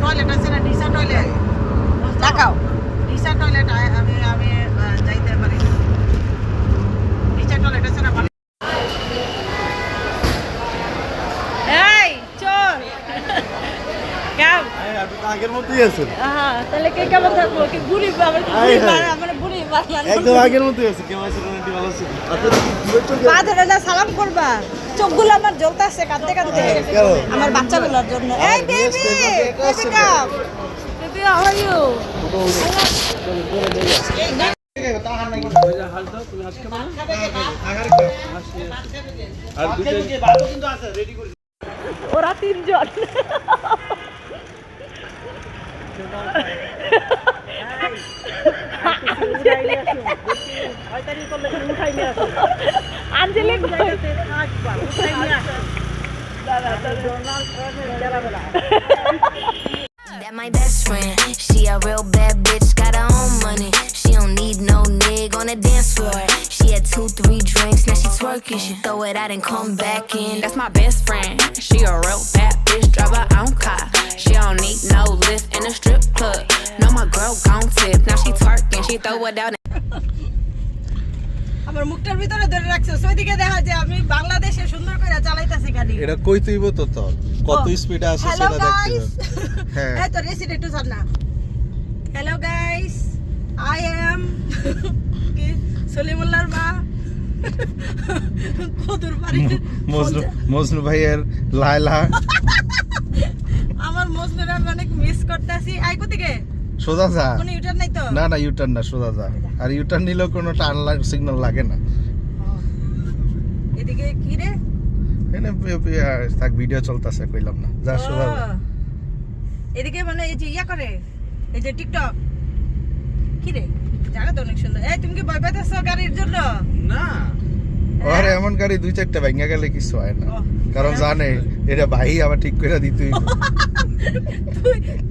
Toilet আছে না ডিসা toilet দেখাও ডিসা টয়লেট আমি যাইতে পারি ডিসা টয়লেট আছে না এই চল কেমন আগের মতোই আছে তাহলে কে কেমন থাকবো কি বুড়ি আমার বুড়ি একদম আগের মতোই আছে কেমন আছে রোনাল্ডো ভালো আছে পা ধরে না সালাম করবা চোখগুলো আমার জ্বলতেছে কাঁদতে কাঁদতে আমার বাচ্চাগুলোর জন্য এই baby baby come baby how are you ওরা তিনজন আঞ্জলিক That my best friend, she a real bad bitch, got her own money. She don't need no nigga on the dance floor. She had 2-3 drinks, now she twerking. She throw it out and come back in. That's my best friend. She a real bad bitch, drive her own car. She don't need no lift in a strip club. No, my girl gon' tip. Now she twerking, she throw it out. আমার মুখটার ভিতরে ধরে রাখছো ওইদিকে দেখা যায় আমি বাংলাদেশে সুন্দর করে চালাইতাছি গাড়ি এটা কই তুইব তো তোর কত স্পিডে আসে সেটা দেখতে হ্যাঁ এই তো রেসিড একটু ছাড় না হ্যালো গাইস আই অ্যাম সলিমুল্লাহর মা কদুর বাড়ি মজনু ভাইয়ের লায়লা আমার মজনুরা অনেক মিস করতেছি আই কোথেকে সোজা যা কোনো ইউটার্ন নাই তো না না ইউটার্ন না সোজা যা আর ইউটার্ন নিলেও কোনো টার্ন সিগন্যাল লাগে না এদিকে কি রে এনে থাক ভিডিও চলতেছে কইলাম না যা সোজা যা এদিকে মানে এই যে ইয়া করে এই যে টিকটক কি রে জায়গা তো অনেক সুন্দর এই তুমি কি ভয় পাইতেছো গাড়ির জন্য না আরে এমন গাড়ি দুই চারটা ভাঙা গেলে কিছু হয় না কারণ জানে এটা ভাই আবার ঠিক করে দিতেই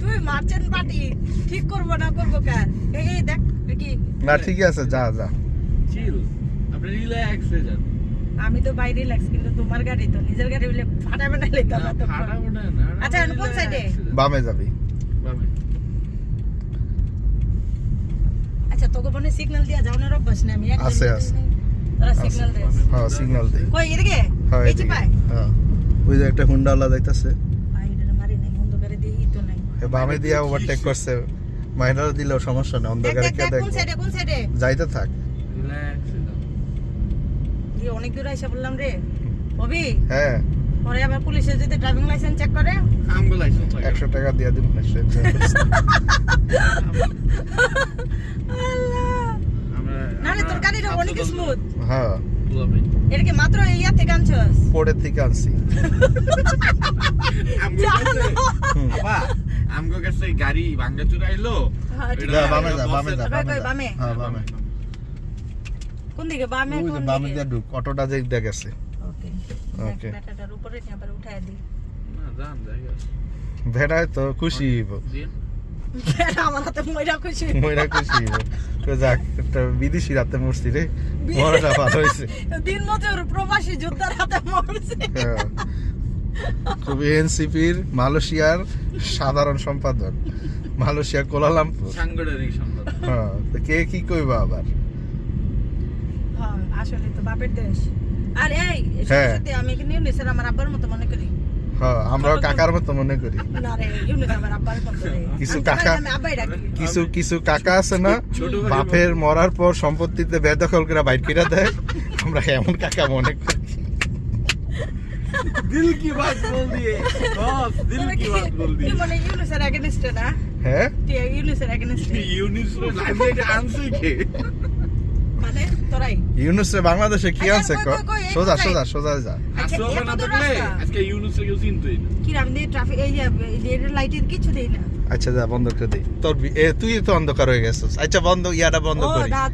তুই মার্চেন্ট পার্টি ঠিক করব না করব কার এই দেখ কি না ঠিক আছে যা যা চিল আপনি রিল্যাক্স হয়ে যান আমি তো বাইরে রিল্যাক্স কিন্তু তোমার গাড়ি তো নিজের গাড়ি বলে ফাটাবে না লেতা না তো ফাটাবো না না আচ্ছা কোন সাইডে বামে যাবি বামে আচ্ছা তোকে বনে সিগন্যাল দিয়া যাও না রব্বাস না আমি একদম আছে আছে তোরা সিগন্যাল দে হ্যাঁ সিগন্যাল দে কই এদিকে হ্যাঁ এই যে এদিকে। পাই হ্যাঁ ওই যে একটা হুন্ডা ওলা যাইতাছে বাইরে মারি নাই বন্ধ করে দিই তো নাই বামে দিয়া ওভারটেক করছে মাইনার দিলেও সমস্যা নেই অন্ধকারে কে কোন দেখবে সাইডে যাইতে থাক রিল্যাক্স হয়ে যান দিয়ে অনেক দূর আইসা বললাম রে কবি হ্যাঁ পরে আবার পুলিশে যদি ড্রাইভিং লাইসেন্স চেক করে আমগো লাইসেন্স 100 টাকা দিয়া দিন না সে আমরা নালে তোর গাড়িটা অনেক স্মুথ হ্যাঁ তুলাবে এটা কি মাত্র ইয়া থেকে আনছস পড়ে থেকে আনছি আমগো কাছে গাড়ি ভাঙ্গা চুরাইলো হ্যাঁ, ঠিক যা আছে। বামে যা বামে যা কই, বামে কই, যা। বামে? হ্যাঁ বামে কোন দিকে বামে ওই যে কোন বামে দিকে দিয়া ঢুক অটোটা যে দেখ গেছে ওকে Okay. ব্যাটাটার উপরে নিয়ে আবার উঠায় দি না জান জায়গা ভেড়ায় তো খুশি হইব জি ব্যাটা আমার হাতে মইরা খুশি মইরা খুশি হইব তো যাক একটা বিদেশি রাতে মরছি রে মরাটা ভালো হয়েছে দিন মজুর প্রবাসী যোদ্ধার হাতে মরছে হ্যাঁ। খুবই এনসিপির মালয়েশিয়ার সাধারণ সম্পাদক মালয়েশিয়া কোলালামপুর সাংগঠনিক সম্পদ হ্যাঁ তো কে কি কইবা আবার হ্যাঁ আসলে তো বাপের দেশ আর এই হ্যাঁ। সত্যি আমি কি নিউনিসের আমার আব্বার মতো মনে করি হ্যাঁ আমরাও কাকার মতো মনে করি না রে ইউনিস আমার আব্বার মতো রে কিছু আমি কাকা আমি আব্বাই ডাকি কিছু কাকা আছে না ছোট ভাই বাপের মরার পর সম্পত্তিতে বেদখল করে বাইট করে দেয় আমরা এমন কাকা মনে করি দিল কি বাত বল দিয়ে বস দিল তুমি কি বাত বল কি দিয়ে মানে ইউনিসের এগেইনস্ট না হ্যাঁ তুই ইউনিসের এগেইনস্ট ইউনিস লাইব্রেরি আনছে কে মানে তোরাই ইউনুসে বাংলাদেশে কি আচ্ছা, আছে কই, ক কই, কই, এই সোজা কোথায়? সোজা সোজা যা আচ্ছা, আসলে এত না দূর থাকলে রাস্তা? আজকে ইউনিসে কেউ চিনতই না কি রাম দিয়ে ট্রাফিক এই যে লাইটের কিছু দেই না আচ্ছা যা বন্ধ করে দিই তুই তো অন্ধকার হয়ে গেছিস আচ্ছা বন্ধ ইয়াটা বন্ধ ও করি রাত